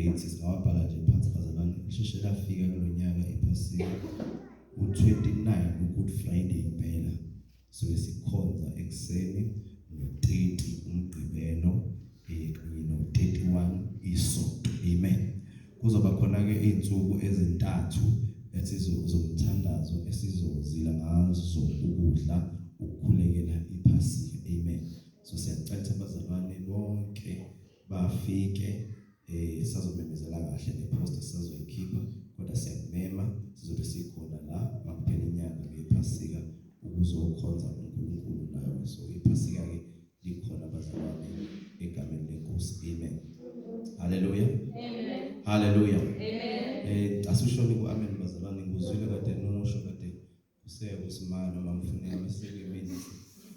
dates singawabhala nje phansi bazalwane isheshe lafika kulonyaka ephasika u29 uGood Friday impela so sikhonza ekseni no30 umgqibelo no31 isonto amen kuzoba khona ke izinsuku ezintathu zomthandazo esizozila ngazo ukudla ukukhulekela iphasika amen so siyacela abazalwane bonke bafike sazomemezela kahle neposter sazoyikhipha kodwa siyakumema sizobe sikhona la makuphela inyanga ngephasika ukuzokhonza uNkulunkulu nawe so iphasika ke likhona abazalwane egameni lenkosi amen haleluya amen haleluya amen asishoni ku amen bazalwane nguzwile kade nomusho kade kuseke usimana noma Funeka meseke mina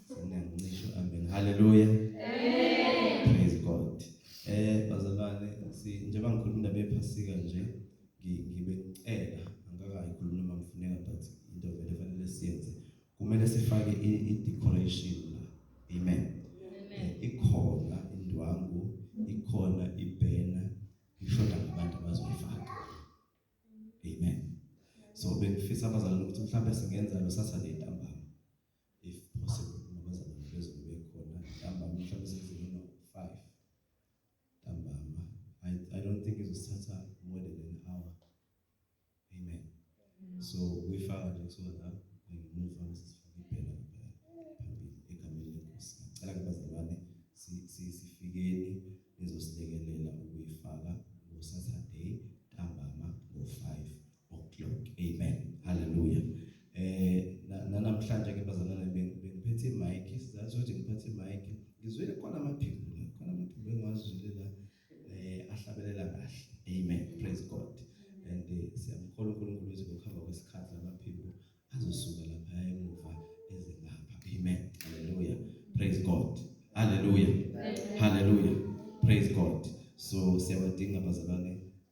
sinangisho amen haleluya amen praise God bazalwane njengoba ngikhuluma indaba yephasika nje ngibecela angakayikhuluma noma Funeka but into vele fanele siyenze kumele sifake i-decoration la amen ikhona indwangu ikhona ibhena ishoda ngabantu abazoyifaka amen so bengifisa abazalwane ukuthi mhlawumbe singenza lo Saturday ntambama if possible abazalwane bezobe khona ntambama mhlawumbe senzele no 5 ntambama I don't think izosithatha more than an hour amen so uyifaka nje so la ngimuva sifike ibhena phambili egameni lenkosi ngicela abazalwane sifikeni nizosilekelela ukuyifaka ngo Saturday ntambama ngo 5 o'clock amen hallelujah namhlanje ke bazalwane bengiphethe mic sizathu ukuthi ngiphethe mic ngizwele khona amaphimbo engiwazilela ahlabelela kahle amen praise God and siyamkholwa uNkulunkulu ukuthi ngokuhamba kwesikhathi lamaphimbo azosuka lapha emuva ezengapha amen hallelujah praise God hallelujah hallelujah praise God so siyabadinga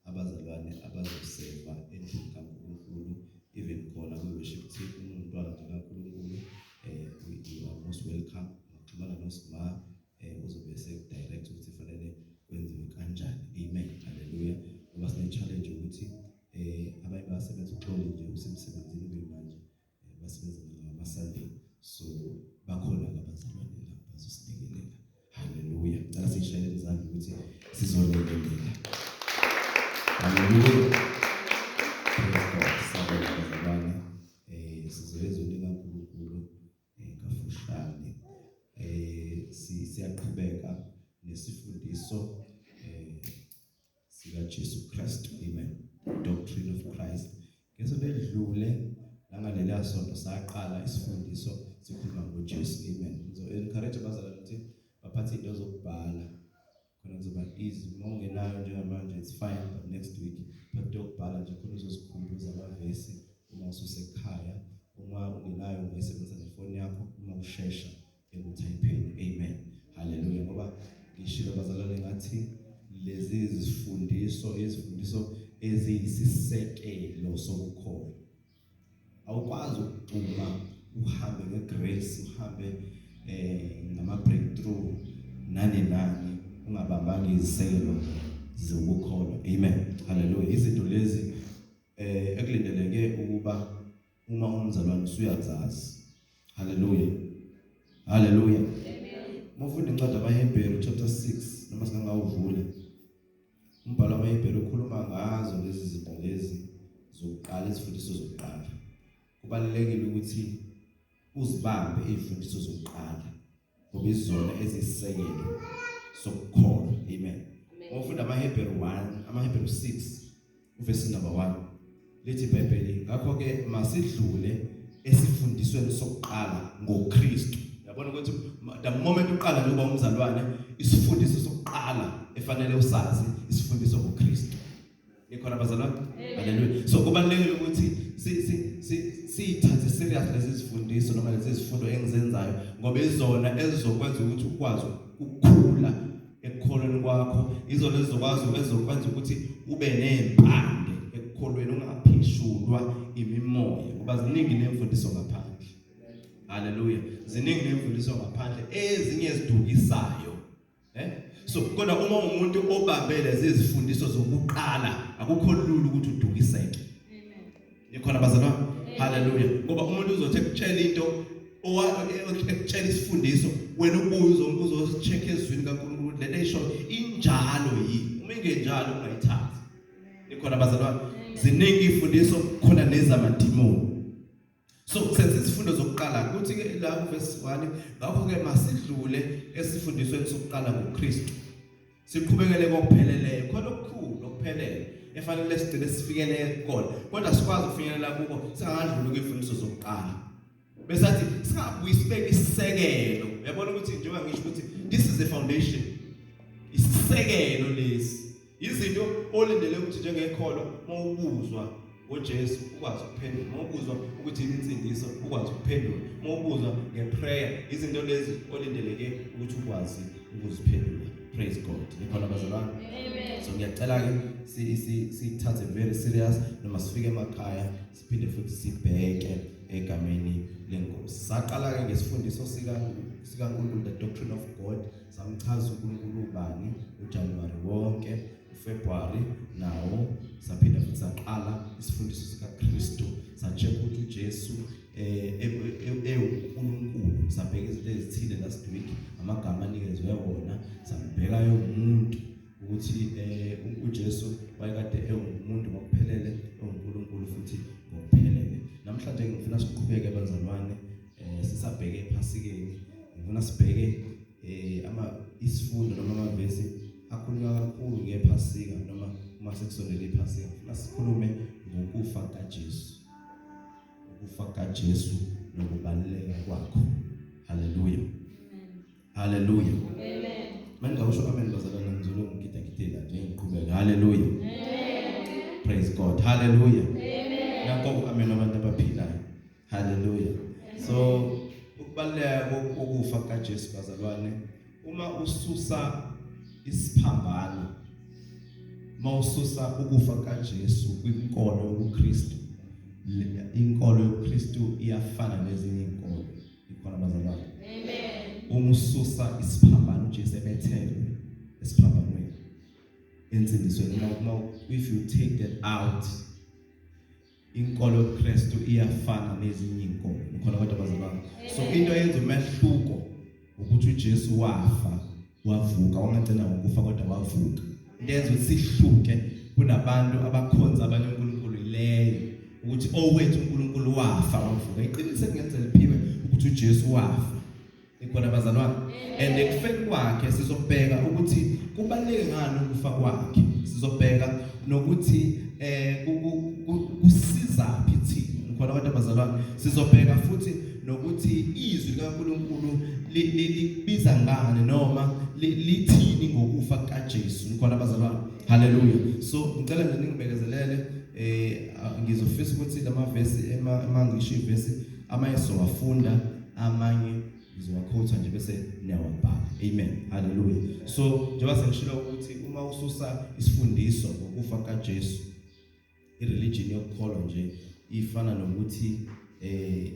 abazalwane abazoseva endlini kaNkulunkulu even khona kwi-worship team umntwana nje kaNkulunkulu you are most welcome ngokuxhumana noSima uzobe sekudirect ukuthi fanele kwenziwe kanjani amen hallelujah ngoba sine challenge ukuthi abanye basebenza uxolo nje usemsebenzini kuyimanje basebenza ngama-Sunday so bakhona abazalwane la bazosilekelela hallelujah ngicela sishayele izandla ukuthi sizolekelela hallelujah sabazalwane sizolekelela kaNkulunkulu kafushane siyaqhubeka nesifundiso sika Jesu Christ amen doctrine of Christ ngesonto edlule langalela sonto saqala isifundiso sikhuluma ngoJesu amen so encourage abazalwane ukuthi baphathe into zokubhala khona kuzoba easy mongenayo njengamanje it's fine but next week phathe ukubhala nje khona uzosikhumbuza amavesi uma ususekhaya uma ungenayo ungasebenzisa nefoni yakho uma ushesha ekutypeni amen hallelujah ngoba ngishilo abazalwane ngathi lezi izifundiso eziyisisekelo sokukhona awukwazi ukucuma uhambe ngegrace uhambe ngama breakthrough nani ungabambanga izisekelo zokukholwa amen hallelujah izinto lezi ekulindeleke ukuba uma umzalwane usuyazazi hallelujah hallelujah mufunda incwadi yabaHebheru chapter 6 noma singawuvula umbhalo wabaHebheru ukhuluma ngazo lezi zinto lezi zokuqala izifundiso zokuqala kubalulekile ukuthi uzibambe izifundiso zokuqala ngoba izona ezisekelo sokukholwa amen mufunda amaHebheru 6 verse number 1 lithi iBhayibheli ngakho ke masidlule esifundisweni sokuqala ngoKristu yabona ukuthi the moment uqala njengoba umzalwane isifundiso sokuqala efanele usazi isifundiso ngoKristu ikhona abazalwane haleluya so kubalulekile ukuthi sithathe serious lezi zifundiso noma lezi zifundo engizenzayo ngoba izona ezizokwenza ukuthi ukwazi ukukhula ekukholweni kwakho izona ezizokwenza ukuthi ube nempande ekukholweni ungaphishulwa imimoya ngoba ziningi nemfundiso ngaphandle haleluya ziningi nemfundiso ngaphandle ezinye ezidukisayo So kodwa uma umuntu obambe lezi izifundiso zokuqala akukho lula ukuthi udukiseke. Nikhona bazalwane? Hallelujah. Ngoba umuntu uzothi ekutshela into ekutshela isifundiso wena ubuye uzocheck ezwini kaNkulunkulu le nto isho injalo yini. Uma ingenjalo ungayithathi. Nikhona bazalwane? Ziningi ifundiso khona nezamadimoni. So senze isifundo zokuqala kuthi ke la verse 1 ngakho ke masidlule esifundisweni sokuqala ngoKristu. Siqhubekele kokupheleleyo khona okukhulu okuphelele efanele sigcine sifikelele khona. Kodwa sikwazi ukufinyelela kuko singadluli kwifundiso zokuqala. Bese athi singabuyi sibeke isisekelo. Uyabona ukuthi njengoba ngisho ukuthi this is the foundation. Isisekelo lesi. Izinto olindele ukuthi njengekholo mawubuzwa ngoJesu ukwazi ukuphendula. Mawubuzwa ukuthi insindiso ukwazi ukuphendula. Mawubuzwa ngeprayer izinto lezi olindeleke ukuthi ukwazi ukuziphendula. Praise God. Nikhona bazalwane? Amen. So ngiyacela ke sithathe very serious noma sifike emakhaya siphinde futhi sibheke egameni lenkosi. Saqala ke ngesifundiso sikaNkulunkulu the doctrine of God. Samchaza uNkulunkulu ubani uJanuary wonke, uFebruary nawo saphinda futhi saqala isifundiso sikaKristu. Sacheck ukuthi uJesu uNkulunkulu. Sabheka izinto ezithile last week amagama anikezwe wona. Sabheka umuntu ukuthi uJesu wayekade umuntu ngokuphelele uNkulunkulu futhi ngokuphelele. Namhlanje ngifuna siqhubeke bazalwane sisabheke ephasikeni. Ngifuna sibheke isifundo noma amavesi akhulunywa kakhulu ngephasika noma uma sekusondele iphasika. Ngifuna sikhulume ngokufa kaJesu. Ukufa kaJesu nokubaluleka kwakho. Hallelujah. Amen. Hallelujah. Amen. Manje awusho amen bazalwane ngizolo ngigidagidela nje ngiqhubeka. Hallelujah. Amen. Praise God. Hallelujah. Amen. Nakho amen abantu abaphilayo. Hallelujah. So ukubaluleka kokufa kaJesu bazalwane uma ususa isiphambano mawususa ukufa kaJesu kwinkolo yobuKristu. Inkolo yobuKristu iyafana nezinye inkolo. Ikhona bazalwane. Amen. Umususa isiphambano Jesu ebethelwe esiphambanweni ensindisweni. If you take that out inkolo yobuKristu iyafana nezinye inkolo. Ikhona kodwa bazalwane. So into yenza umehluko ukuthi uJesu wafa wavuka wangagcina ngokufa kodwa wavuka. Into yenza ukuthi sihluke kunabantu abakhonza abanye uNkulunkulu ileyo ukuthi owethu uNkulunkulu wafa wavuka. Iqiniso engenzela liphiwe ukuthi uJesu wafa. Ikhona bazalwane. And ekufeni kwakhe sizobheka ukuthi kubaluleke ngani ukufa kwakhe. Sizobheka nokuthi kusiza thina. Ikhona kodwa bazalwane. Sizobheka futhi nokuthi izwi likaNkulunkulu libiza ngani noma lithini ngokufa kaJesu. Ikhona bazalwane. Hallelujah. So ngicela nje ningibekezelele ngizofisa ukuthi lamavesi emangisho ivesi amanye sowafunda amanye ngizowakhotha nje bese niyawabhala. Amen. Hallelujah. So njengoba sengishilo ukuthi uma ususa isifundiso ngokufa kaJesu ireligion yokukholwa nje ifana nokuthi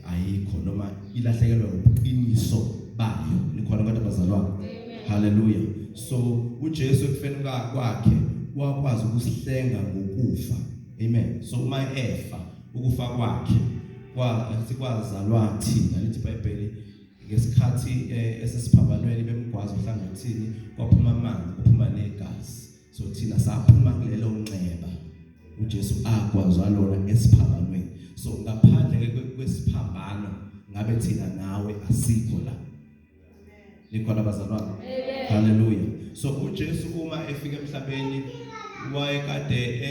ayikho noma ilahlekelwa ubuqiniso bayo. Nikhona kodwa bazalwane. Hallelujah. So uJesu ekufeni kwakhe wakwazi ukusihlenga ngokufa. Amen. So uma efa ukufa kwakhe sikwazalwa thina lithi iBhayibheli ngesikhathi esesiphambanweni bemgwazi ohlangothini kwaphuma amanzi kuphuma negazi. So thina saphuma kulelo nxeba uJesu akwazwa lona esiphambanweni. So ngaphandle kwesiphambano ngabe thina nawe asikho la. Nikhona bazalwane. Hallelujah. So uJesu uma efika emhlabeni wayekade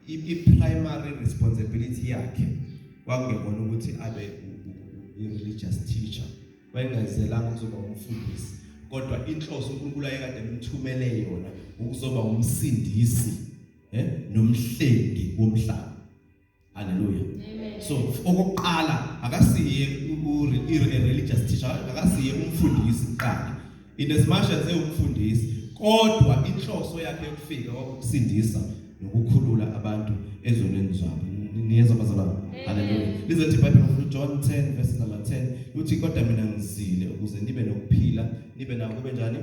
i-primary responsibility yakhe kwakungekona ukuthi abe religious teacher. Wayengazelanga ukuzoba umfundisi. Kodwa inhloso uNkulunkulu ayekade emthumele yona ukuzoba umsindisi nomhlengi womhlaba. Hallelujah. Amen. So okokuqala akasiye religious teacher, akasiye umfundisi kuqala. In as much as umfundisi kodwa inhloso yakhe yokufika ukusindisa nokukhulula abantu ezonweni zabo. Niyezwa bazalwane. Hallelujah. Lizothi iBhayibheli John 10 verse number 10 uthi kodwa mina ngizile ukuze nibe nokuphila nibe nako kube njani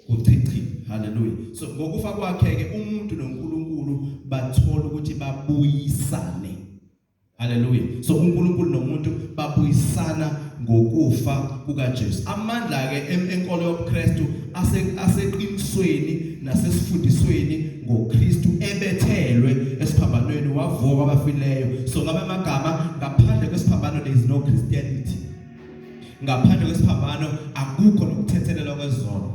uchichi. Hallelujah. So ngokufa kwakhe ke umuntu noNkulunkulu bathola ukuthi babuyisane. Hallelujah. So uNkulunkulu nomuntu babuyisana ngokufa kukaJesu. Amandla ke enkolo yobuKristu aseqinisweni nasesifundisweni ngoKristu ebethelwe esiphambanweni wavuka abafileyo. So ngabamagama ngaphandle kwesiphambano there is no Christianity. Ngaphandle kwesiphambano akukho nokuthethelelwa kwezono.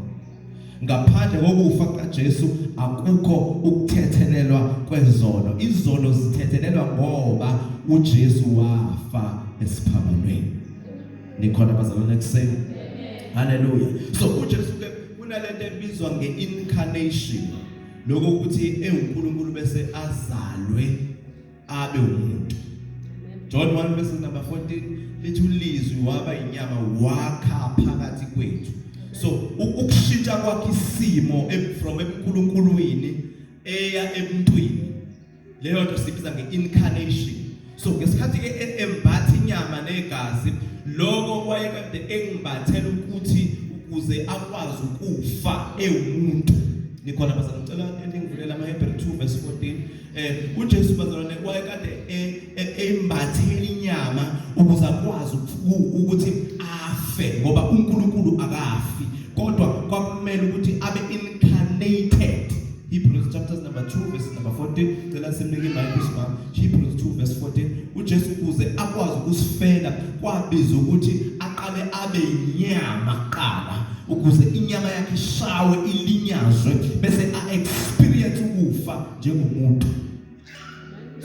Ngaphandle kokufa kaJesu akukho ukuthethelelwa kwezono. Izono zithethelelwa ngoba uJesu wafa esiphambanweni. Nikhona bazalwane kuseni. Hallelujah. So uJesu ke kunalento ebizwa ngeincarnation. Lokho ukuthi uNkulunkulu bese azalwe abe umuntu. John 1 verse number 14 lithi ulizwi waba inyama wakha phakathi kwethu. So ukushintsha kwakhe isimo from enkulunkuluwini eya ebuntwini. Leyo nto sibiza ngeincarnation. So ngesikhathi ke embatha inyama negazi lokho wayekade engimbathela ukuthi ukuze akwazi ukufa ewumuntu. Nikhona bazalwane ngicela ningivulela amaHebrew 2 verse 14. uJesu bazalwane wayekade embathela inyama ukuze akwazi ukuthi afe ngoba uNkulunkulu akafi kodwa kwakumele ukuthi abe incarnated. Hebrews chapter number 2 verse number 14. Cela simnike iBhayibheli sibam. Hebrews 2 verse 14. uJesu ukuze akwazi ukusifela kwabiza ukuthi aqale abe inyama kuqala ukuze inyama yakhe ishawe ilinyazwe bese experience ukufa njengomuntu.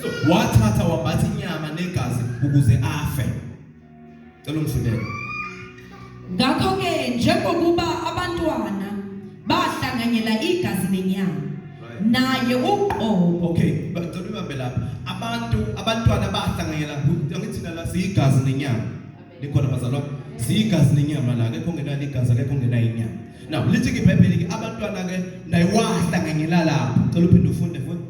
So wathatha wambatha inyama negazi ukuze afe. Cela umfundele. Ngakho ke njengokuba abantwana bahlanganyela igazi nenyama naye uqobo. Okay, bacela ubambe lapha. Abantwana bahlanganyela ngithina la siyigazi nenyama. Nikhona bazalwane siyigazi nenyama la ke kongenani igazi ke kongenani inyama. Now lithi ke iBhayibheli ke abantwana ke naye wahlanganyela lapha. Cela uphinde ufunde futhi.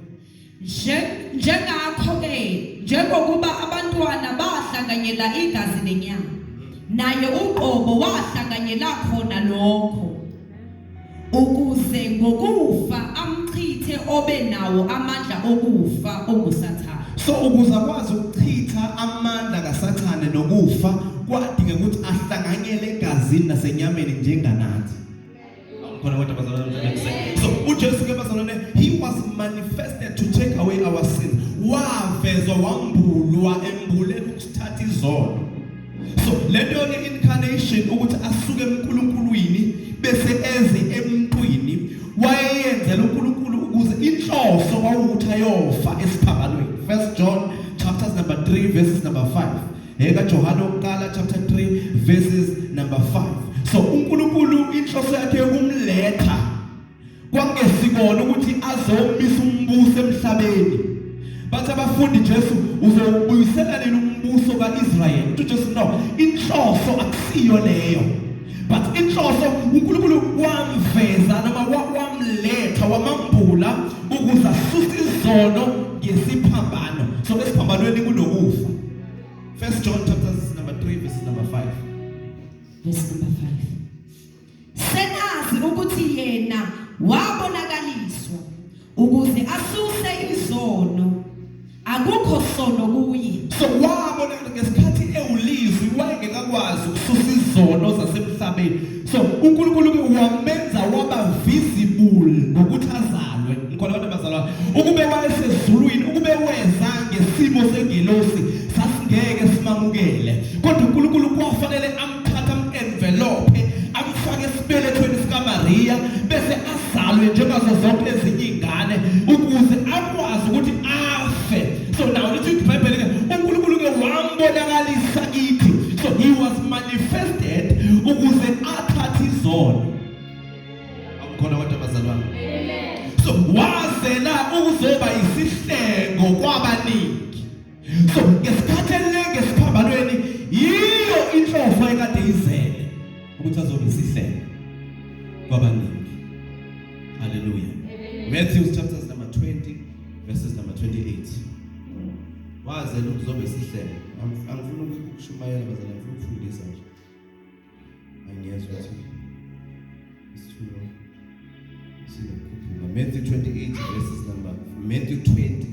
Njengakho ke njengokuba abantwana bahlanganyela igazi nenyama naye uqobo wahlanganyela khona lokho ukuze ngokufa amchithe obe nawo amandla okufa ongusathane. So ukuze akwazi ukuchitha amandla kaSathane nokufa kwadinga ukuthi ahlanganyele egazini nasenyameni njenganathi. Khona kodwa bazalwane. So uJesu ke bazalwane he was manifested to take away our sins. Wavezwa wambulwa embuleni ukusithatha izono. So lento ke incarnation ukuthi asuke enkulunkuluwini bese eze emuntwini wayenzela uNkulunkulu ukuze inhloso kwawukuthi ayofa esiphambanweni. First John chapters number 3 verses number 5. Eka Johana oqala chapter 3 verses number 5. So uNkulunkulu inhloso yakhe ukumletha kwangesikona ukuthi azomisa umbuso emhlabeni. Bathi abafundi Jesu uzobuyisela nini umbuso kaIsrael? uJesu no, inhloso akusiyo leyo. But inhloso uNkulunkulu wamveza noma wamletha wamambula ukuze asuse izono ngesiphambano. So lesiphambanweni kunokufa. First John chapter number 3 verse number 5. Verse number 5. Senazi ukuthi yena wabonakaliswa ukuze asuse izono. Akukho sono kuye. So wabonakala ngesikhathi ewulizwi wayengekakwazi ukususa izono zasemhlabeni. So uNkulunkulu ke wamenza waba visible ngokuthi azalwe. Nikhona abantu abazalwa ukube wayesezulwini ukube weza ngesimo sengelosi sasingeke simamukele. Kodwa uNkulunkulu kwafanele amthatha envelope amfake esibelethweni sikaMaria bese azalwe njengazo zonke ezinye izingane ukuze akwazi ukuthi afe. So now let's read the Bible again. uNkulunkulu ke wambonakalisa kithi. So he was manifested ukuze athathe izono. Awukhona kodwa abazalwane. Amen. So wazela ukuzoba isihlengo kwabaningi. So ngesikhathi elenge siphambanweni yiyo inhloso ekade izele ukuthi azobe isihlengo kwabaningi. Hallelujah. Matthew chapters number 20 verses number 28. Wazela ukuzoba isihlengo. Angifuni ukushumayela bazalwane, ngifuna ukufundisa nje. Angiyezwa ukuthi isithulo Matthew 28 verses number Matthew 20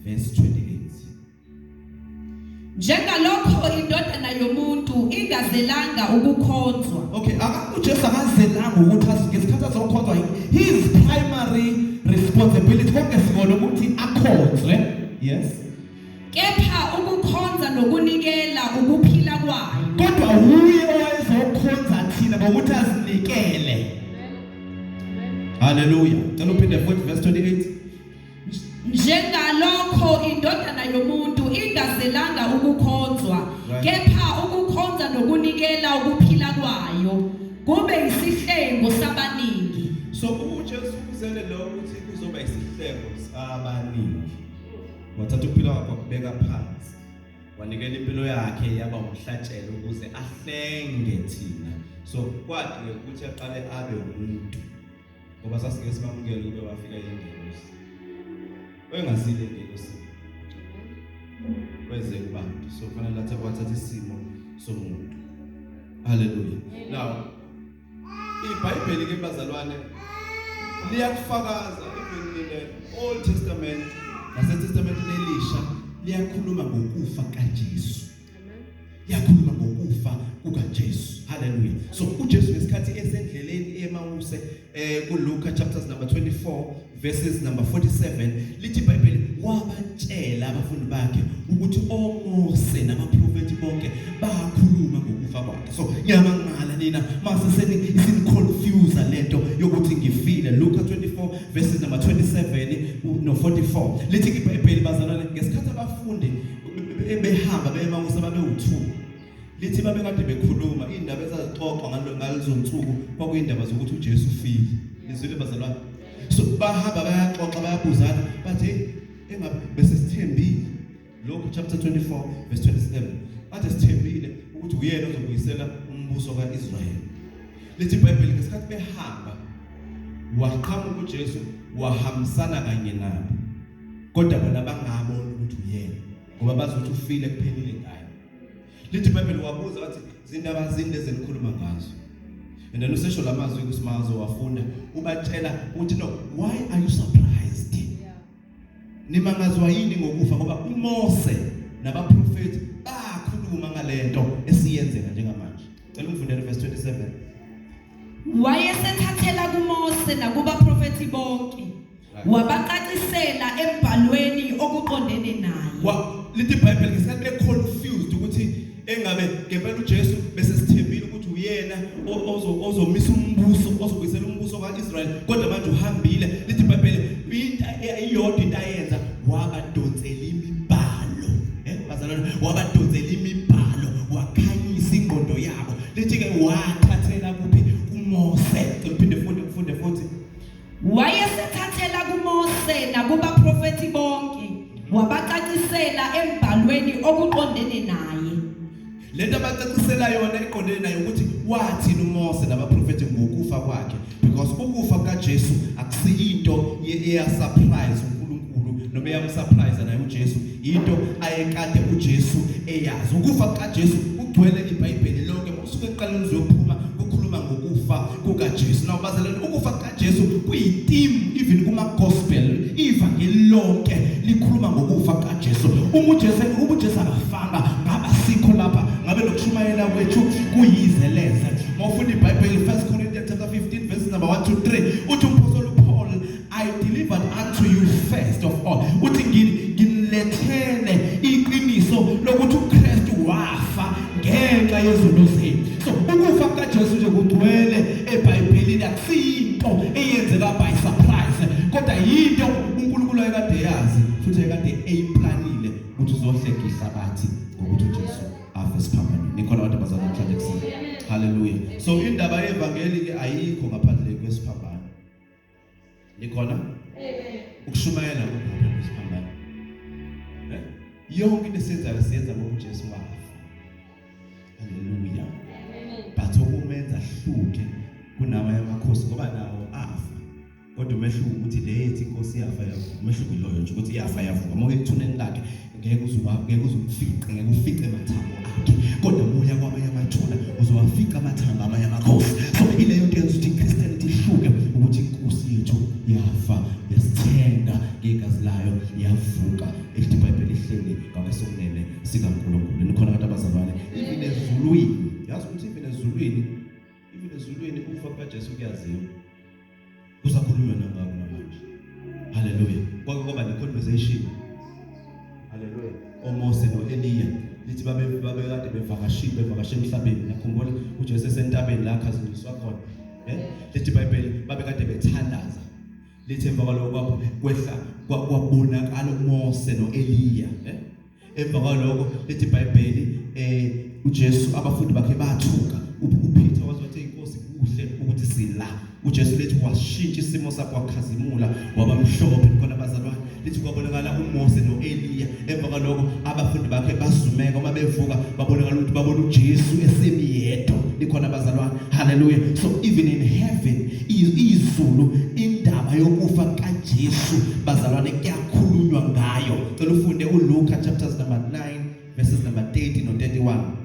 verse 28. Njengalokho indodana yomuntu ingazelanga ukukhonzwa. Okay, uJesu akazelanga ukuthi ngesikhathi azokhonzwa his primary responsibility konke sikona ukuthi akhonzwe. Yes. Kepha ukukhonza nokunikela ukuphila kwayo. Kodwa uye owayezokhonza thina ngokuthi azinikele. Hallelujah. Cela uphinde futhi verse 28. Njengalokho indodana yomuntu ingazelanga ukukhonzwa, kepha ukukhonza nokunikela ukuphila kwayo kube isihlengo sabaningi. So uJesu uzele lo ukuthi kuzoba isihlengo sabaningi. Wathatha ukuphila kwakhe kubeka phansi. Wanikela impilo yakhe yaba umhlatshelo ukuze ahlenge thina. So kwathi ukuthi aqale abe umuntu. Ngoba sasike simamukele kube wafika ingelosi. Engazile ingelosi. Weze kubantu. So kufanele wathatha isimo somuntu. Hallelujah. Now iBhayibheli ke bazalwane liyakufakaza even in the Old Testament nase Testament elisha liyakhuluma ngokufa kaJesu. Liyakhuluma ngokufa kukaJesu. Hallelujah. So uJesu ngesikhathi esendleleni eMawuse kuLuka chapters number 24 verses number 47 lithi iBhayibheli wabatshela abafundi bakhe ukuthi oMose nabaprofeti bonke bakhuluma ngokufa kwakhe. So ngiyamangala nina mase confuse lento yokuthi ngifile. Luka 24 verses number 27 no 44 lithi iBhayibheli bazalwane ngesikhathi abafundi behamba beMawuse babe-2 lithi babe kade bekhuluma indaba ezazixoxa ngalezonsuku kwakuyindaba zokuthi uJesu ufile. Lizwile bazalwane. So bahamba bayaxoxa bayabuzana bathi engabe bese sithembile Luke chapter 24 verse 27 bathi sithembile ukuthi uyena ozobuyisela umbuso kaIsrael. Lithi iBhayibheli ngesikhathi behamba waqhamuka uJesu wahambisana kanye nabo kodwa bona bangabona ukuthi uyena ngoba bazi ukuthi ufile kuphelile ngayo. Lithi iBhayibheli wabuza wathi zindaba zinde ezenikhuluma ngazo. And then usesho lamazwi kusimazo wafunda ubatshela uthi no, why are you surprised? Nimangazwa yini ngokufa ngoba uMose nabaprofeti bakhuluma ngalento esiyenzeka njengamanje. Cela ungifundele verse 27. Wayesethathela kuMose nakubaprofeti bonke wabaqacisela embhalweni okuqondene naye. Lithi iBhayibheli ngesikhathi be-confused ukuthi engabe ngempela uJesu bese sithembile ukuthi uyena ozomisa umbuso ozobuyisela umbuso kaIsrael kodwa manje uhambile. Lithi iBhayibheli into iyodwa into ayenza wabadonsela imibhalo. Bazalwane wabadonsela imibhalo wakhanyisa ingqondo yabo. Lithi ke wathathela kuphi uMose. Uphinde ufunde futhi. Wayesethathela kuMose nakubaprofeti bonke wabaqacisela embhalweni okuqondene naye. Lento abacacisela yona eqondene naye ukuthi wathini uMose nabaprofeti ngokufa kwakhe because ukufa kaJesu akusiyinto eya-surprise uNkulunkulu noma eyamsurprise naye uJesu, into ayekade uJesu eyazi. Ukufa kaJesu kugcwele iBhayibheli lonke usuke eqaleni uzophuma kukhuluma ngokufa kukaJesu. Now bazalwane ukufa kaJesu kuyi-theme even kuma-gospel ivangeli lonke likhuluma ngokufa kaJesu. uJesu akafanga ngaba sikho lapha ngabe nokushumayela kwethu kuyizeleze. Mawufunda iBhayibheli 1 Corinthians chapter 15 verses number 1 to 3 uthi uMpostoli Paul, I delivered unto you first of all uthi nginilethele iqiniso lokuthi uKristu wafa ngenxa yezono zenu. So ukufa kaJesu nje kugcwele eBhayibhelini akusiyinto eyenzeka by surprise kodwa yinto uNkulunkulu ayekade yazi futhi ayekade eyiplanile ukuthi uzohleka ihlabathi ngokuthi uJesu afa esiphambano. Nikhona abantu abazalwa namhlanje kusini. Hallelujah. So indaba yevangeli ke ayikho ngaphandle kwesiphambano. Nikhona? Amen. Ukushumayela ngokuphambana kwesiphambano. Yonke into esenzayo siyenza ngoba uJesu wafa. Hallelujah. Amen. But ukumenza hluke kunamanye amakhosi ngoba nawo afa. Kodwa umehluko ukuthi lethi inkosi yafa yavuka. Umehluko iloyo nje ukuthi yafa yavuka. Uma uyithuneni lakhe ngeke uzumfice, ngeke ufice amathambo akhe. Kodwa moya kwamanye amathuna uzowafica amathambo amanye amakhosi. So ile yonto yenza ukuthi iChristianity ihluke ukuthi inkosi yethu wayavuka elithi iBhayibheli lihleli ngakesokunene sikaNkulunkulu. Nikhona abantu abazalwane even ezulwini, yazi ukuthi even ezulwini ukufa kukaJesu kuyaziwa, kusakhulunywa nangako namanje. Hallelujah. Kwake kwaba ne-conversation, hallelujah, oMose noEliya lithi babe kade bevakashile emhlabeni. Nakhumbula uJesu esentabeni la khazindiswa khona, lithi iBhayibheli babe kade bethandaza, lithi emva kwalokho kwehla kwabonakala uMose noEliya. Emva kwalokho lithi iBhayibheli uJesu abafundi bakhe bathuka, uPeter wathi inkosi kuhle ukuthi sila. uJesu lethi washintsha isimo sakhe wakhazimula waba mhlophe. Khona abazalwane lithi kwabonakala uMose noEliya. Emva kwalokho abafundi bakhe basumeka, uma bevuka babonakala ukuthi babona uJesu esemiyedwa. Likhona abazalwane, hallelujah. So even in heaven izulu indaba yokufa kaJesu bazalwane kuyakhulunywa ngayo. Cela ufunde uLuka chapters number 9 verses number 30 no 31.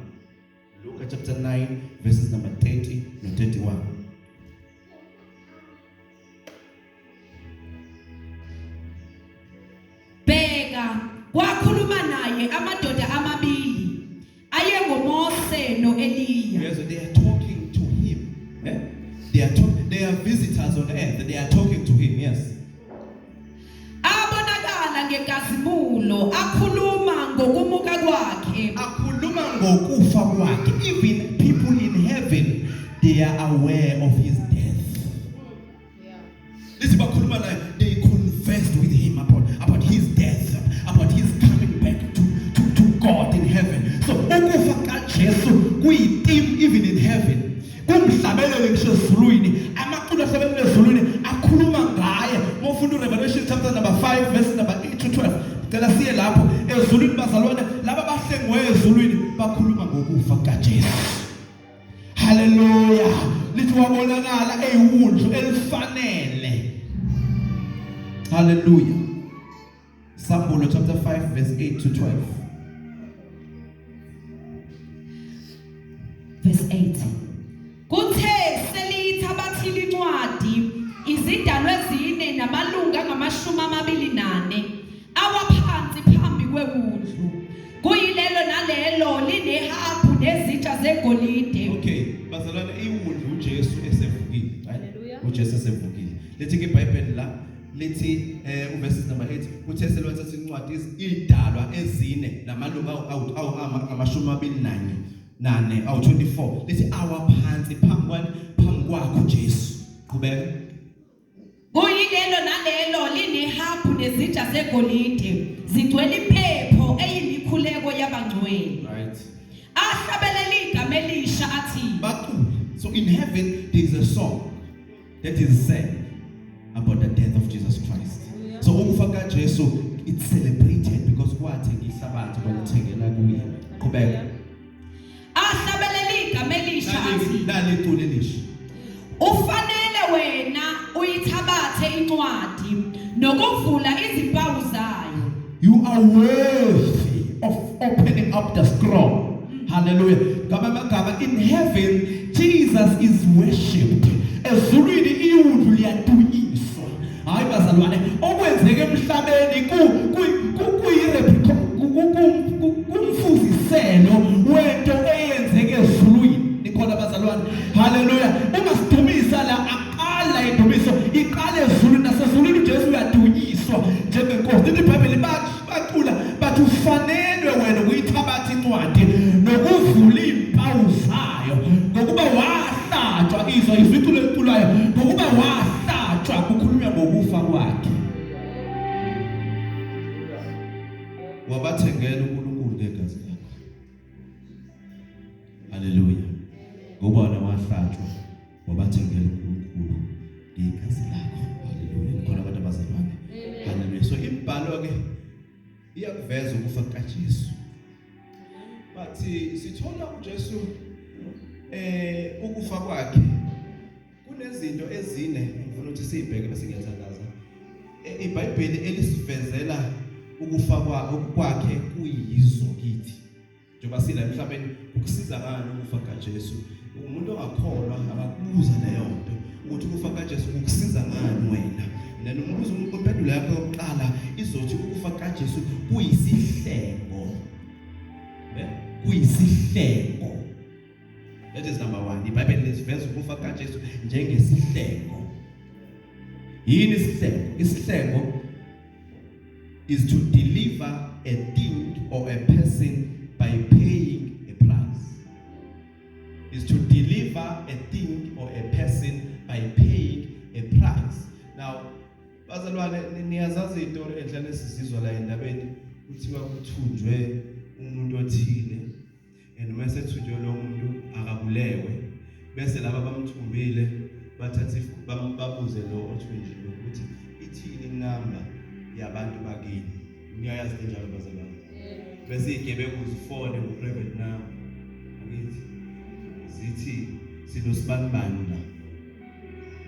Luka chapter 9 verses number 30 no 31. Bheka wakhuluma naye amadoda amabili ayengoMose noEliya. Yes, they are talking to him. They are visitors on earth. They are talking to him. Yes. Abonakala ngegazimulo akhuluma ngokumuka kwakhe. Akhuluma ngokufa kwakhe. Even people in heaven, they are aware of his death. Listen, bakhuluma naye, they conversed with him about his death, about his coming back to God in heaven. So ukufa kaJesu kuyi-theme even in heaven. Kumhlabelele ngisho ezulwini, amaculo ahlabelele ezulwini akhuluma ngaye. Mofunda Revelation chapter number 5 verse number 8 to 12. Cela siye lapho ezulwini bazalwane, laba bahlengiwe ezulwini bakhuluma ngokufa kaJesu. Hallelujah. Lithi wabonakala eyiwundlu elifanele. Hallelujah. Psalm chapter 5 verse 8 to 12. Verse 8. Kuthe seliyithabathile incwadi izidalwa ezine namalunga angama24 awaphansi phambi kwewundlu. Kuyilelo nalelo linehabhu nezitsha zegolide. Okay, bazalwane iwundlu uJesu esevukile, right? uJesu esevukile. Lethi ke iBhayibheli la lithi uverses number 8 kuthe selwathatha incwadi izidalwa ezine namalunga nane 24 lithi awaphansi phambi kwakho Jesu. Qhubeka. Kuyilelo nalelo linehabhu nezitsha zegolide zigcwele impepho eyimikhuleko yabangcwele. Right. Ahlabelele igama elisha athi. So in heaven there is a song that is said about the death of Jesus Christ. So ukufa kaJesu it's celebrated because kwathi ngisabatha balithengela kuye. Qhubeka. Ahlabelele igama elisha athi. Nalitulo elisha. Ufanele wena uyithabathe incwadi nokuvula izimpawu zayo. You are worthy of opening up the scroll. Hallelujah. In heaven, Jesus is worshipped. Ezulwini iwundlu liyadunyiswa. Hayi bazalwane, okwenzeke emhlabeni kumfuziselo wento eyenzeke ezulwini. Nikhona bazalwane. Hallelujah. Uma sidumisa la aqala indumiso iqale ezulwini, nasezulwini uJesu uyadunyiswa njengenkosi. Lithi iBhayibheli bacula bathi ufanelwe wena ukuyithabatha incwadi nokuvula izimpawu zayo ngokuba wahlatshwa. Izwa iziculo eliculayo ngokuba wahlatshwa kukhulunywa ngokufa kwakhe. Wabathengela uNkulunkulu ngegazi lakho. Hallelujah. Ngoba wahlatshwa wabathengela uNkulunkulu ngegazi lakho. Hallelujah. Khona abantu abazalwane. Hallelujah. So imbhalo ke iyakuveza ukufa kaJesu. But sithola uJesu ukufa kwakhe kunezinto ezine ngifuna ukuthi sibheke bese ngiyathandaza. iBhayibheli elisivezela ukufa kwakhe kuyizo kithi. Njengoba sila emhlabeni ukusiza ngani ukufa kaJesu. Umuntu ongakholwa akakubuza leyo nto ukuthi ukufa kaJesu ukusiza ngani wena. Nani umbuzo impendulo yakho yokuqala lizothi ukufa kaJesu kuyisihlengo. Kuyisihlengo. That is number 1. iBhayibheli liveza ukufa kaJesu njengesihlengo. Yini isihlengo? Isihlengo is to deliver a thing or a person by paying a price. Is to deliver a thing or a person by paying a price. Now, bazalwane niyazazi izitori enhlane sizizwa la endabeni kuthiwa kuthunjwe umuntu othile and mase thunjwe lo muntu akabulewe bese laba bamthumbile bathatha babuze lo othunjiwe ukuthi ithini number yabantu bakini. Niyayazi njalo bazalwane. Bese igebengu zifone ku private number. Angithi zithi sinosibambani la.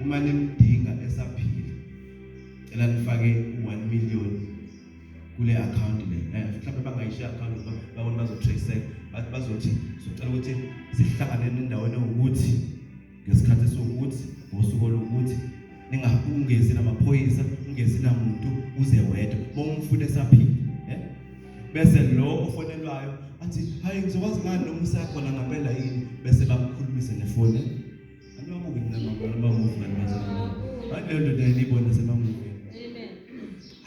Uma nimdinga esaphila ela nifake 1 million kule account le. Mhlawumbe bangayishiya account babona bazotrace bazothi socela ukuthi sihlangane endaweni ukuthi ngesikhathi sokuthi ngosuku lokuthi ningahungezi namaphoyisa ungezi namuntu uze wedwa bomfuna esaphila. Bese lo ofonelwayo athi hayi ngizokwazi ngani noma usakhona ngempela yini bese bamkhulumisa nefoni. Anobuki nginamabona ngani bazalwane. Hayi lento niyibona semamuveni. Amen.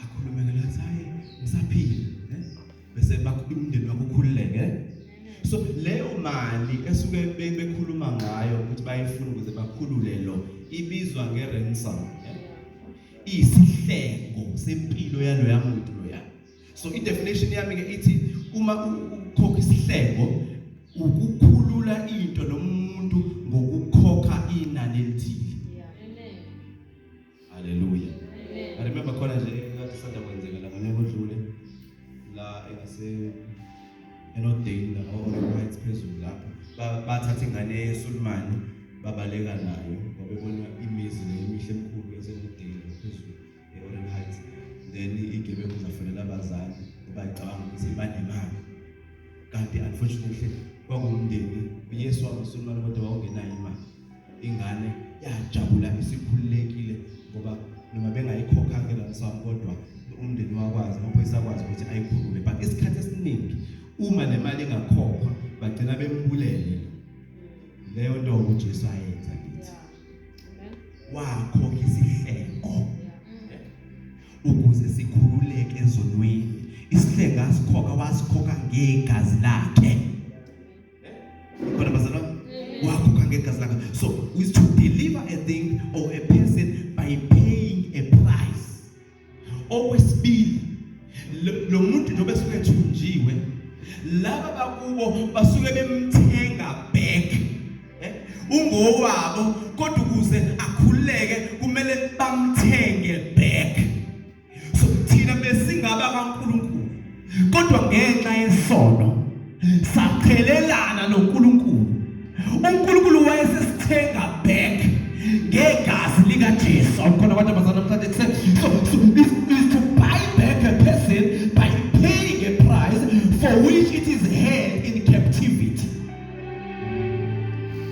Akhulumela lathi hayi ngisaphila. Bese umndeni wakho ukhululeke. So leyo mali esuke bekhuluma ngayo ukuthi bayifuna ukuze bakhulule lo ibizwa ngeransom. Isihlengo sempilo yalo yamuntu lo ya. So i-definition yami ke ithi uma ukhokha isihlengo ukukhulula into nomuntu ngokukhokha inani elithile. Amen. Hallelujah. Amen. I remember khona nje kade sanda kwenzeka la ngane kodlule la engase enodale la rights phezulu lapho bathatha ingane yeSulumani babaleka nayo ngoba bebona imizi lemihle emkhulu yasenodale phezulu eOrange Heights. Then igebengu zafanele abazali bayicabanga ukuthi banemali kanti unfortunately kwakumndeni uYesu wayeSulumani kodwa wawungenayo imali. Ingane yajabula isikhululekile ngoba noma bengayikhokha ngeransom kodwa umndeni wakwazi amaphoyisa akwazi ukuthi ayikhulule. But isikhathi esiningi uma nemali engakhokhwa bagcina bembulele. Leyo nto uJesu ayenza lithi wakhokha isihlengo ukuze sikhululeke ezonweni. Isihlengo asikhokha wasikhokha ngegazi lakhe. Khona bazalwane wakhokha ngegazi lakhe. So is to deliver a thing or a person by paying a price. Okwesibili lo muntu njobe suke ethunjiwe laba bakubo basuke bemthenga back. Ungowabo kodwa ukuze akhululeke kumele bamthenge back. So thina besingaba kaNkulunkulu kodwa ngenxa yesono saqhelelana noNkulunkulu. uNkulunkulu wayesesithenga back ngegazi likaJesu. Khona abantu abazana namhlanje so is to buy back a person by paying a price for which it is held in captivity.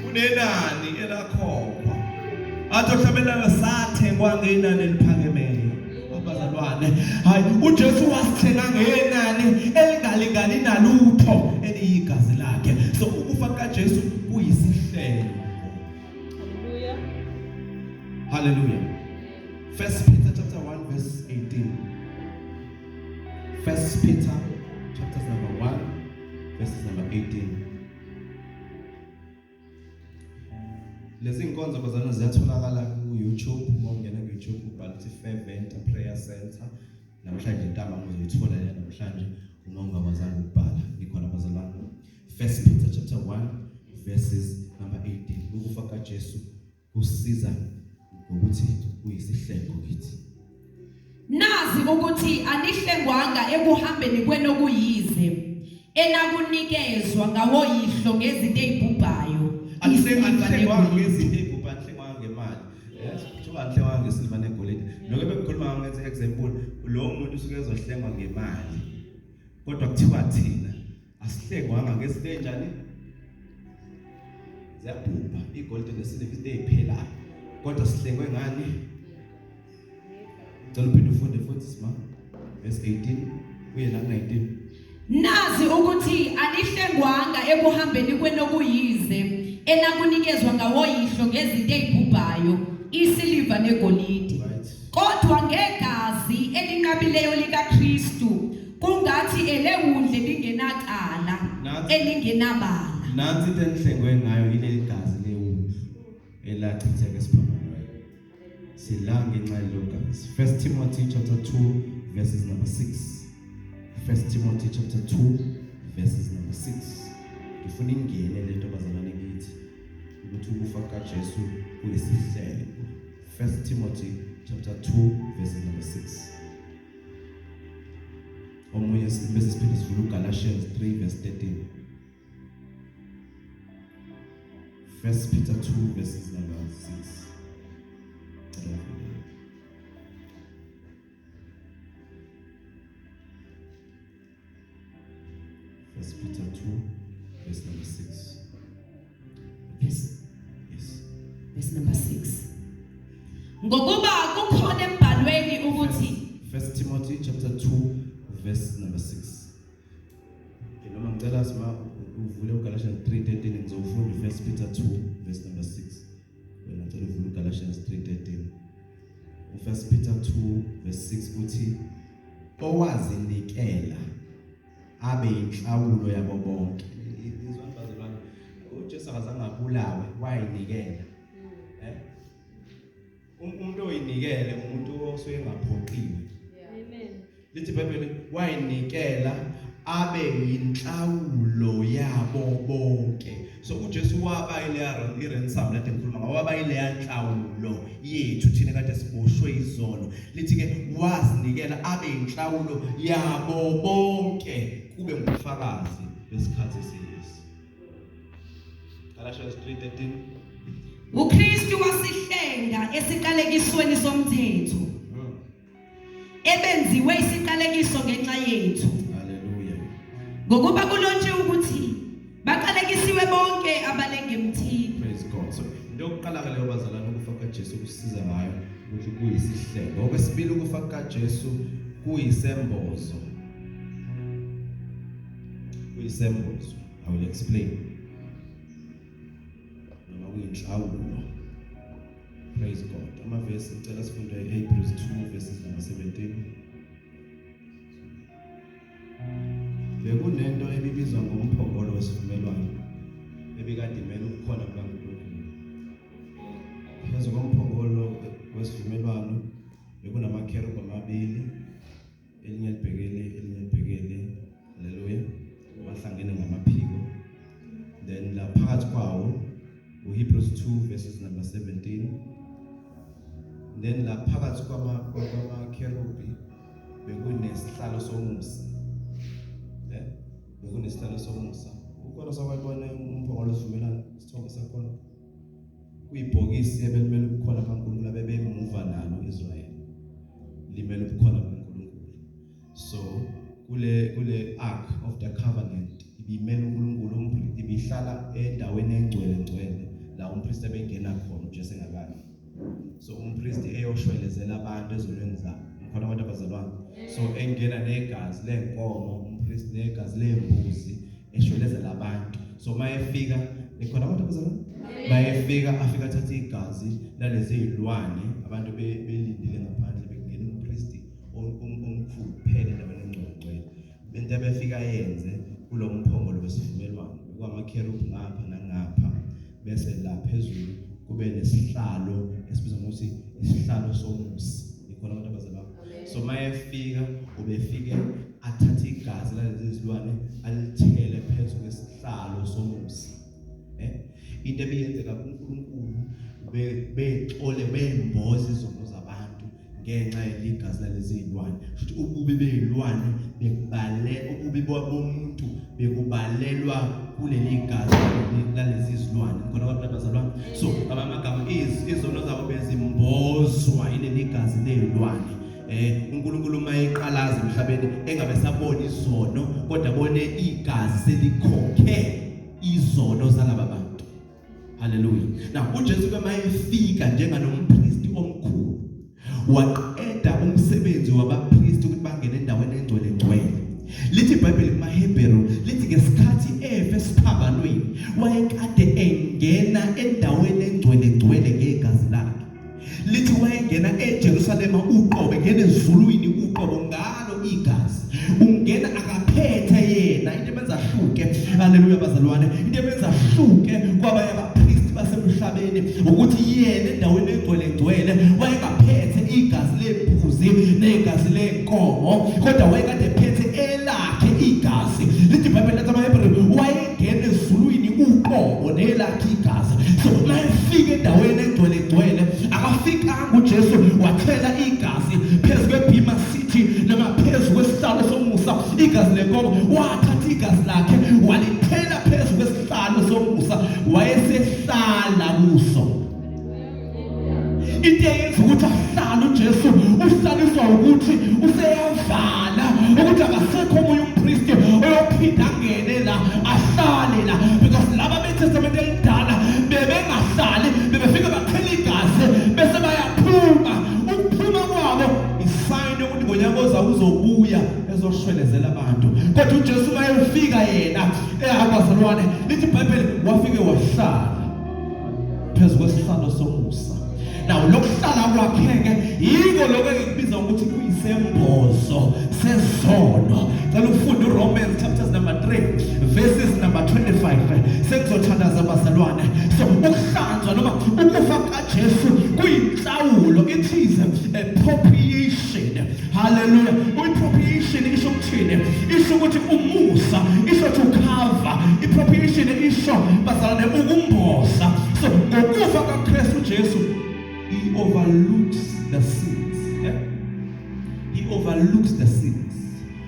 Unenani elakhokhwa athi ohlabelana sathengwa ngenani eliphakemeyo. Abazalwane hayi uJesu wasithenga ngenani elingalingani nalutho eliyigazi lakhe. So ukufa kaJesu kuyisihlengo. Hallelujah. Hallelujah. 1 Peter chapter 1 verse 18. 1 Peter chapter number 1 verse number 18. Lezi inkonzo bazana ziyatholakala ku YouTube. Uma ungena ku YouTube ubhala ukuthi Fervent Prayer Center. Namhlanje intamba uzoyithola la namhlanje uma ungabazanga ukubhala. Ikhona bazalwane. 1 Peter chapter 1 verses number 18. Ukufa kaJesu kusiza ukuthi uyisihlengo kithi. Nazi ukuthi anihlengwanga ekuhambeni kwenokuyize enakunikezwa ngawoyihlo ngezinto ezibhubhayo. Anhlengwanga ngezinto ezibhubhayo, anhlengwanga ngemali. Kuthiwa anhlengwanga ngesilva negolide. Lokho bekhuluma ngenze example lo muntu usuke ezohlengwa ngemali. Kodwa kuthiwa thina asihlengwanga ngezinto enjani? Ziyabhubha. Igolide nesilva izinto eziphelayo. Kodwa sihlengwe ngani? Cela uphinde ufunde futhi sima. verse 18 kuye na 19. Nazi ukuthi anihlengwanga ekuhambeni kwenokuyize enakunikezwa ngawoyihlo ngezinto ezibhubhayo isiliva negolide kodwa ngegazi elinqabileyo likaKristu kungathi elewundle lingenacala elingenabala. Nansi into enhlengwe ngayo ile gazi lewundle elachitheka esiphambanweni. Silanga ngenxa yogazi. 1 Timothy chapter 2 verses number 6. 1 Timothy chapter 2 verses number 6. Ngifuna ingene lento bazalwane kithi ukuthi ukufa kaJesu kuyisihlelo. 1 Timothy chapter 2 verses number 6. Omunye bese siphinde sivule uGalatians 3 verse 13. 1 Peter 2 verses number 6. Peter 2 verse number 6. Yes. Yes. Verse number 6. Ngokuba kukhona embhalweni ukuthi 1 Timothy chapter 2 verse number 6. Noma ngicela sima uvule uGalatians 3:13 ngizofunda 1 Peter 2 verse number 6. Wena ngicela uvule uGalatians 3:13. 1 Peter 2 verse 6 uthi owazinikela abe inhlawulo yabo bonke. Izwana bazalwane uJesu akazange abulawe wayinikela. Umuntu oyinikele umuntu osuke engaphoqiwe. Amen. Lithi iBhayibheli wayinikela abe inhlawulo yabo bonke. So uJesu waba ile ransom lethe ngikhuluma ngawo waba ile yanhlawulo yethu thina kade siboshwe izono. Lithi ke wazinikela abe inhlawulo yabo bonke kube ngufakazi besikhathi esiyisi. Galatians 3:13. uKristu wasihlenga esiqalekisweni somthetho ebenziwe isiqalekiso ngenxa yethu. Hallelujah. Ngokuba kulontshe ukuthi baqalekisiwe bonke abalenge emthini. Praise God. So into yokuqala leyo bazalana ukufa kaJesu kusiza ngayo ukuthi kuyisihlelo. Okwesibili ukufa kaJesu kuyisembozo. Kuyisembozo. I will explain. Noma kuyinhlawulo. Praise God. Amavesi ngicela sifunde Hebrews 2 verses number 17. Bekunento ebibizwa ngomphongolo wesivumelwano ebikade imele ukukhona kukaNkulunkulu. Phezu komphongolo wesivumelwano bekunamakherubhi amabili, elinye libhekele, haleluya, bahlangene ngamaphiko. Then la phakathi kwawo uHebrews 2 verses number 17. Then la phakathi kwamakherubhi bekunesihlalo somusa. Bekunesihlalo somusa. Ukona sakwabona umphongolo wesivumelwano isithombe sakhona. Kuyibhokisi ebelimele ukukhona kaNkulunkulu abebemuva nalo Israel. Limele ukukhona kaNkulunkulu. So kule ark of the covenant ibimele uNkulunkulu umpristi ibihlala endaweni engcwele la umpristi ebengena khona uJesu engakafi. So umpristi eyoshwelezela abantu ezolweni zabo. Khona abantu abazalwane. So engena negazi lenkomo umpristi negazi lembuzi eshwelezela abantu. So mayefika ekhona abantu abazalwane. Mayefika afika thatha igazi lalezi izilwane abantu belindile ngaphandle bengena umpristi omkhulu phela endaweni engcwele. Bento abefika yenze kulo mphongolo wesivumelwano kwamakherubhi ngapha nangapha bese la phezulu kube nesihlalo esibizwa ngokuthi isihlalo somusa. Ikhona abantu abazalwane. So mayefika ubefike athatha igazi lalezi izilwane alithele phezu kwesihlalo somusa. Into ebiyenzeka kuNkulunkulu bexole bemboza izono zabantu ngenxa yeligazi lalezi izilwane. Futhi ububi bezilwane ububi bomuntu bekubalelwa kuleli gazi lalezi izilwane. Khona abantu abazalwane. So amagama izono zabo bezimbozwa ileli gazi lezilwane. uNkulunkulu mayeqalaza emhlabeni engabe sabona izono kodwa bone igazi selikhokhe izono zalaba bantu. Hallelujah. Now uJesu mayefika njenganompristi omkhulu waqeda umsebenzi wabapristi ukuthi bangene endaweni ezulwini uqobo ngalo igazi ungena akaphethe yena into ebenza hluke haleluya bazalwane into ebenza hluke kwabanye abapriest basemhlabeni ukuthi yena endaweni egcwele wayengaphethe igazi lembuzi negazi lenkomo kodwa wayekade ephethe elakhe igazi lithi iBhayibheli lathi amaHebrew wayengena ezulwini uqobo nelakhe igazi so mayefika endaweni egcwele akafikanga uJesu wathela igazi phezu kwebhima city noma phezu kwesihlalo somusa igazi lenkomo wathatha igazi lakhe walithela phezu kwesihlalo somusa wayesehlala kuso into eyenza ukuthi ahlale uJesu uhlaliswa ukuthi useyavala ukuthi akasekho omunye umpristi oyophinda angene la ahlale la because laba beTestament elidala bebengahlali bebefika bathela igazi bese bayaphuma ukuphuma kwabo isign ukuthi ngonyaka ozayo uzobuya ezoshwelezela abantu kodwa uJesu mayefika yena abazalwane lithi iBhayibheli wafike wahlala phezu kwesihlalo somusa now lokuhlala kwakhe yiko lokho ekubiza ukuthi kuyisembozo sezono cela ufunde uRomans chapter number 3 verses number 25 sekuzothandaza abazalwane so ukuhlanzwa noma ukufa kaJesu kuyinhlawulo it is a propitiation hallelujah propitiation isho ukuthini isho ukuthi umusa isho to cover propitiation isho bazalwane ukumboza so ngokufa kaKristu Jesu he overlooks the sins. He overlooks the sins.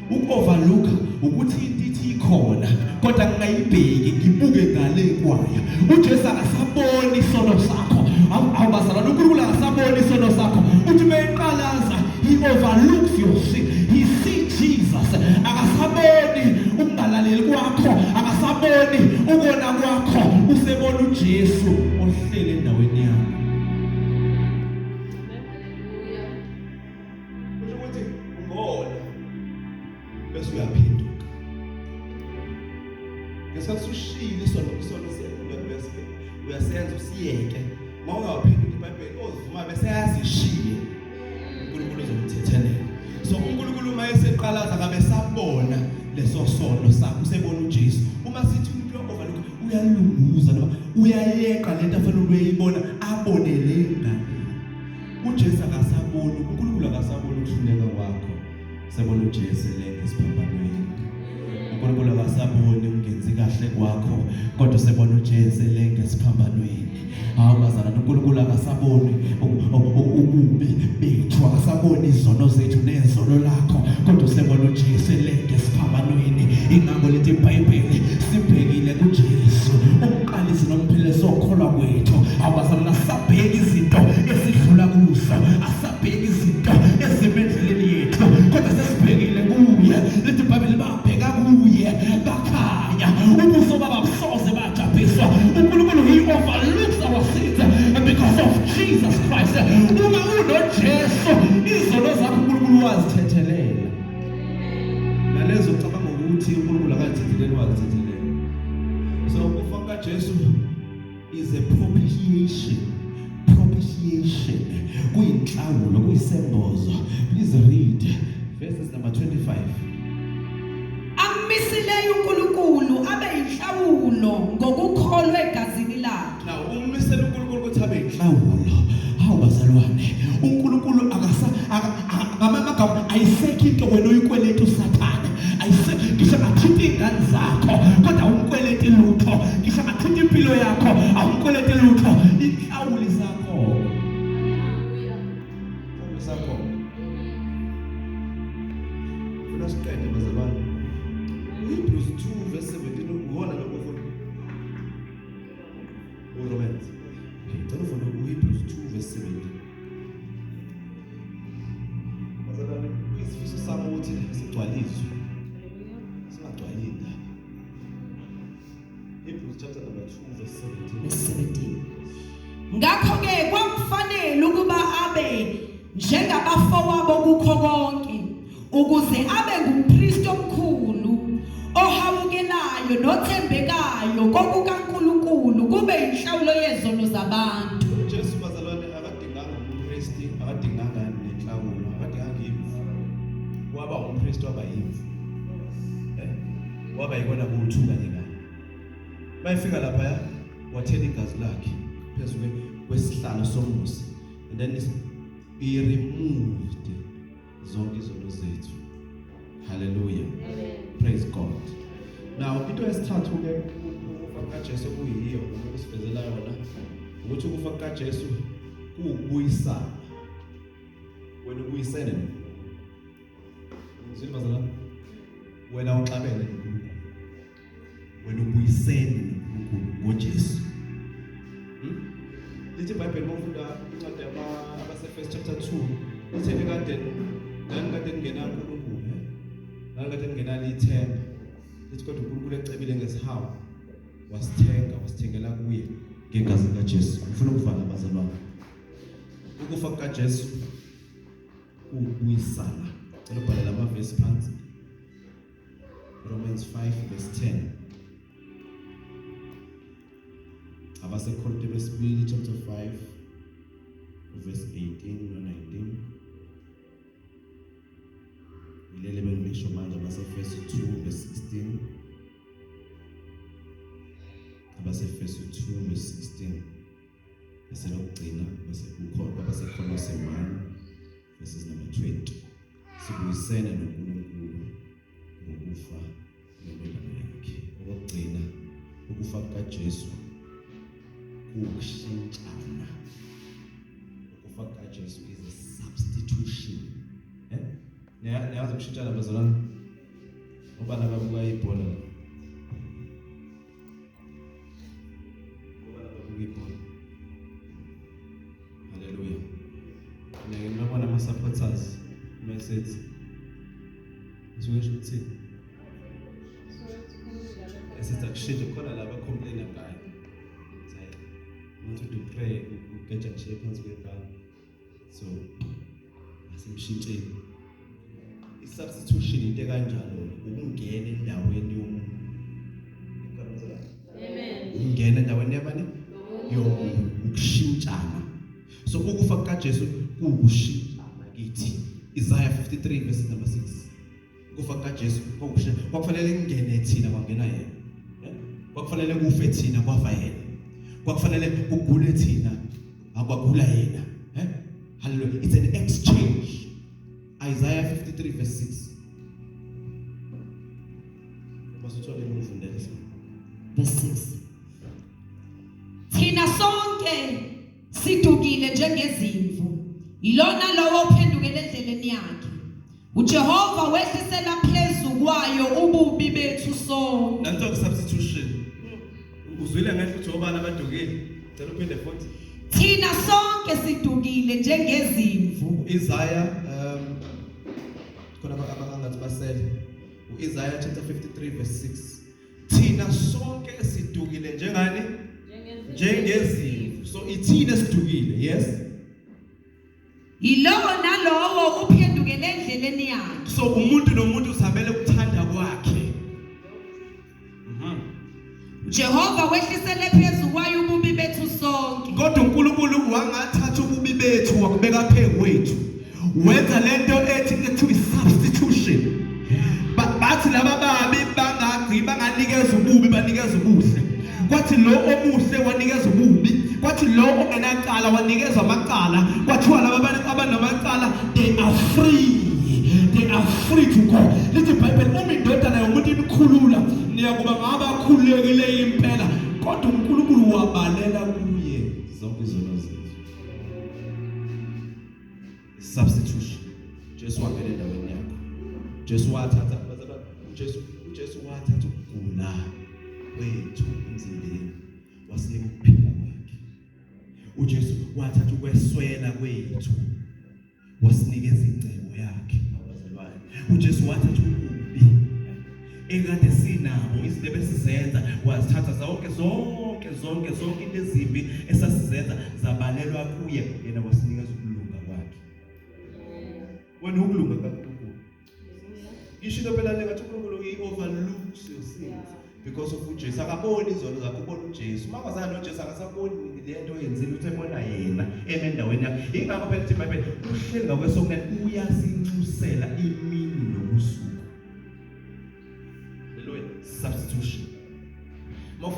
Ukoverlooka ukuthi into ikhona kodwa ngayibheki ngibuke ngale kwayo. uJesu akasaboni isono sakho. Awubazalana uNkulunkulu akasaboni isono sakho. Uthi meyiqalaza he overlooks your sin. He sees Jesus. Akasaboni ukungalaleli kwakho, akasaboni ukona kwakho. Usebona uJesu ohlele endaweni yakho. Uyaphenduka ngesakushila isono uyasenza usiyeke mawungaphenduka iBhayibheli ozivuma bese yazishiye uNkulunkulu uzomthethelela so uNkulunkulu mayeseqalaza kabe sabona leso sono sakho usebona uJesu uma sithi umuntu overlook uyalunguza noma uyayeqa lento afanele uyibona abonele ngani uJesu akasaboni uNkulunkulu akasaboni ukuhluleka kwakho sebona uJesu lesiphambanweni uNkulunkulu akasaboni ungenzi kahle kwakho kodwa sebona uJesu lesiphambanweni awubazalana uNkulunkulu akasaboni ububi bethu akasaboni izono zethu nezono lakho kodwa sebona uJesu lesiphambanweni ingakho lithi iBhayibheli sibhekile kuJesu umqalisi nomphelezo sokholwa kwethu awubazalana sabheka izinto esidlula kuzo asabheka izinto ezimendleleni yethu kodwa sesibhekile kuye lithi iBhayibheli babheka kuye bakhanya ubuso baba busoze bajabhiswa uNkulunkulu he overlooks our sins because of Jesus Christ uma unoJesu izono zakho uNkulunkulu wazithethelela nalezo ucabanga ukuthi uNkulunkulu akazithetheleli wazithethelela so ukufa kaJesu is a propitiation kuyinhlawulo kuyisembozo please read verses number 25 amisileyo uNkulunkulu abe inhlawulo ngokukholwa egazini lakhe now umisela uNkulunkulu ukuthi abe inhlawulo awubazalwane uNkulunkulu ngamagama ayisekho into wena uyikweleta uSathane ayisekho ngisho ngathitha ingane zakho kodwa umkweleta lutho ngisho ngathitha impilo yakho awumkweleta lutho inhlawulo zakho Funeka bazalwane Hebrews 2 verse 17 ukhona lokho futhi uRomans ngicela ufune Hebrews 2 verse 17 bazalwane isifiso sami ukuthi sigcwalizwe singagcwalile Hebrews chapter number 2 verse 17 ngakho ke kwakufanele ukuba abe njengabafowabo kukho konke ukuze abe ngumpristi omkhulu ohawukelayo nothembekayo kokukaNkulunkulu kube inhlawulo yezono zabantu Jesu bazalwane akadinganga umpristi akadinganga nenhlawulo akadinganga imvu waba umpriest waba yimvu waba yikona kuwuthuka ngekani bayifika lapha wathela igazi lakhe phezulu kwesihlalo somusa and then he removed zonke izono zethu. Hallelujah. Amen. Praise God. Now into esithathu ke ukufa kaJesu kuyiyo ukusifezela yona ukuthi ukufa kaJesu kuubuyisana. Wena ubuyisene ngizibazana wena uxabene noNkulunkulu. Wena ubuyisene noNkulunkulu ngoJesu. Lithi iBhayibheli mawufunda incwadi abase1 chapter 2 lithi kade ngena uNkulunkulu kade ngena ithemba lithi kodwa uNkulunkulu ecebile ngesihawu wasithengela kuye ngegazi likaJesu. Ngifuna ukuvala abazalwane ukufa kukaJesu ubuyisana. Cela ubhalela amavesi phansi. Romans 5:10. Abasekorinte besibili chapter 5 verse 18 no 19. Ilele bengisho manje abasefeso 2 verse 16. Abasefeso 2 verse 16. Bese lokugcina abasekolose 1 verses number 20. Sibuyisene noNkulunkulu ngokufa kwendodana yakhe. Okugcina ukufa kukaJesu ukushintshana. Ukufa kukaJesu is a substitution. Niyazi ukushintshana bazalwane? Ubana babuka ibhola. Hallelujah. Ngiyabona ama supporters message. Ngisho ukuthi esithi akushintshe khona laba complain ngayo. Want to pray ukugejja nje phansi kwebhanga. So asimshintsheni. I-substitution into kanjalo ukungena endaweni yomuntu. Amen. Ungena endaweni yabani? Yomuntu, ukushintshana. So ukufa kukaJesu kuukushintshana kithi. Isaiah 53 verse number 6. Ukufa kukaJesu kuukushintshana. Kwakufanele ingene thina kwangena yena. Kwakufanele kufe thina kwafa yena. Kwakufanele kugule thina akwagula yena. Hallelujah. It's an exchange. Isaiah 53 verse 6. Verse 6. Thina sonke sidukile njengezimvu. Ilona lowo uphendukele endleleni yakhe. uJehova wehlisela phezulu kwayo ububi bethu sonke. Nanso substitution. Uzwile ngenhla uJehova abadukile. Cela uphinde futhi. Thina sonke sidukile njengezimvu. Isaiah khona abakangathi basele. Isaiah chapter 53 verse 6. Thina sonke sidukile njengani? Njengezimvu. So ithina sidukile, yes? Yilowo nalowo uphendukele endleleni yakhe. So umuntu nomuntu usabele ukuthanda kwakhe. Jehova wehlisele phezulu kwayo ububi bethu sonke. Kodwa uNkulunkulu wangathatha ububi bethu wakubeka phezu kwethu. Wenza lento ethi substitution. Bathi laba babi banganikeza ububi banikeza ubuhle. Kwathi lo omuhle wanikeza ububi, kwathi lo ongenacala wanikeza amacala. Kwathiwa laba abanamacala they are free to go. Lithi iBhayibheli uma indodana yomuntu inikhulula niyakuba ngabakhululekile impela. Kodwa uNkulunkulu wabalela kuye zonke izono zethu. Substitution. Jesu wangena endaweni yakho. Jesu wathatha uJesu wathatha ukugula wethu emzimbeni wasinika ukuphila kwakhe. uJesu wathatha ukweswela kwethu wasinikeza ingcebo yakhe abazalwane. uJesu wathatha ububi ekade sinabo izinto ebesizenza wazithatha zonke into ezimbi esasizenza zabalelwa kuye yena wasinikeza ukulunga kwakhe. Wena ukulunga kaNkulunkulu. Isho phela ngathi uNkulunkulu overlooks your sins because of uJesu. Akaboni izono zakho, ubona uJesu. Uma kwazana noJesu akasaboni lento oyenzile uthebona yena endaweni yakhe. Ingakho phela ithi iBhayibheli uhleli ngakwesokudla uyasinxusela imini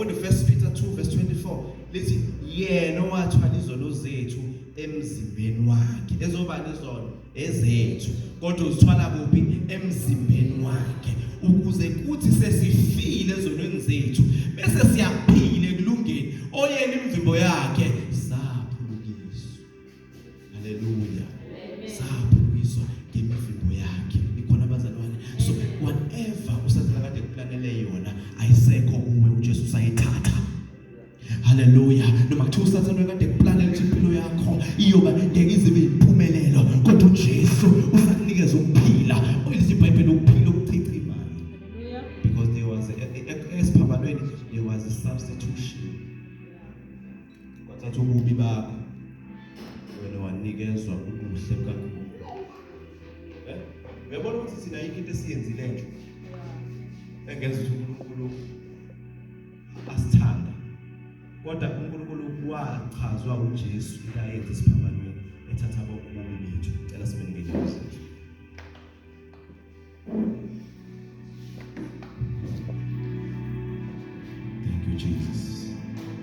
ufunda 1 Peter 2 verse 24 lithi yena owathwala izono zethu emzimbeni wakhe. Ezobani izono? Ezethu. Kodwa uzithwala kuphi? Emzimbeni wakhe, ukuze kuthi sesifile ezonweni zethu bese siyaphila ekulungeni oyena imvimbo yakhe saphulukiswa. Haleluya. Saphulukiswa ngemivimbo yakhe. Ikhona abazalwane. So whatever usathela kade kuplanele yona ayisekho kuwe, uJesu sayithatha. Haleluya. Noma kuthiwa usathela kade kuplanele impilo yakho iyoba ngeke izibe impumelelo, kodwa uJesu usakunikeza ukuphila. Uyilithi iBhayibheli ukuphila okuchichimayo. Because there was esiphambanweni there was a substitution. Kwathatha ububi bakho wena wanikezwa ubuhle bukaNkulunkulu. Uyabona ukuthi sina yinto into esiyenzile nje engenza ukuthi uNkulunkulu asithanda, kodwa uNkulunkulu wachazwa uJesu ilayenza isiphambanweni ethatha ububi bethu. Cela sibe ngeke. Thank you Jesus.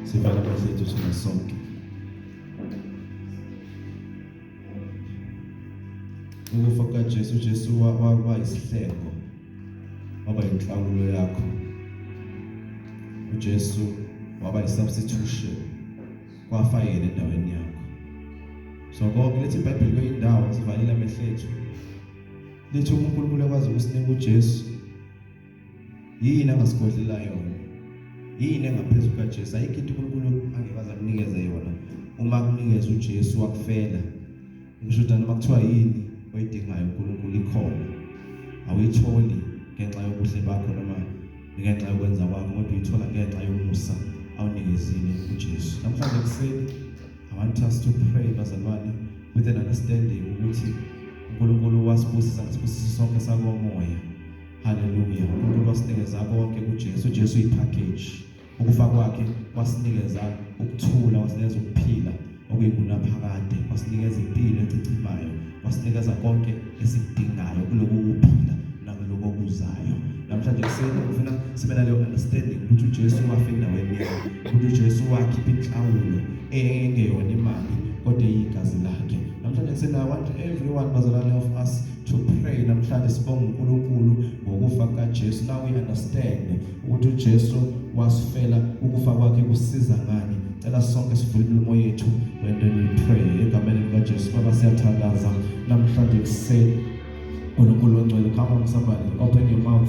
Sivala bazethu sina sonke. Ukufa kaJesu, Jesu waba isihleko, waba inhlawulo yakho. uJesu waba isubstitution, kwafa yena endaweni yakho. So konke lethi iBhayibheli kweyindawo sivalile amehlo ethu. Lithi uNkulunkulu ekwazi ukusinika uJesu. Yini angasikhohlela yona? Yini engaphezulu kaJesu? Ayikho into uNkulunkulu angekaze akunikeze yona. Uma akunikeza uJesu wakufela, ngisho ukuthi noma kuthiwa yini oyidingayo uNkulunkulu ikhona. Awuyitholi ngenxa yobuhle bakho noma ngenxa yokwenza kwakho, kodwa uyithola ngenxa yomusa awunikezile uJesu. Namhlanje kuseni I want us to pray bazalwane with an understanding ukuthi uNkulunkulu wasibusisa ngesibusisa sonke sakomoya. Hallelujah. uNkulunkulu wasinikeza konke kuJesu. uJesu ipackage. Ukufa kwakhe wasinikeza ukuthula, wasinikeza ukuphila okuyingunaphakade, wasinikeza impilo echichimayo, wasinikeza konke esikudingayo kuloku kuphila nakuloko okuzayo. Namhlanje kuseni ufuna sibe naleyo understanding ukuthi uJesu wafa endaweni yakho, ukuthi uJesu wakhipha inhlawulo engeyona imali kodwa igazi lakhe. Namhlanje kuseni I want everyone bazalwane of us to pray. Namhlanje sibonga uNkulunkulu ngokufa kaJesu. Now we understand ukuthi uJesu wasifela, ukufa kwakhe kusiza ngani. Cela sonke sivule imilomo yethu when we pray egameni likaJesu. Baba siyathandaza namhlanje kuseni uNkulunkulu ongcwele. Come on somebody, open your mouth.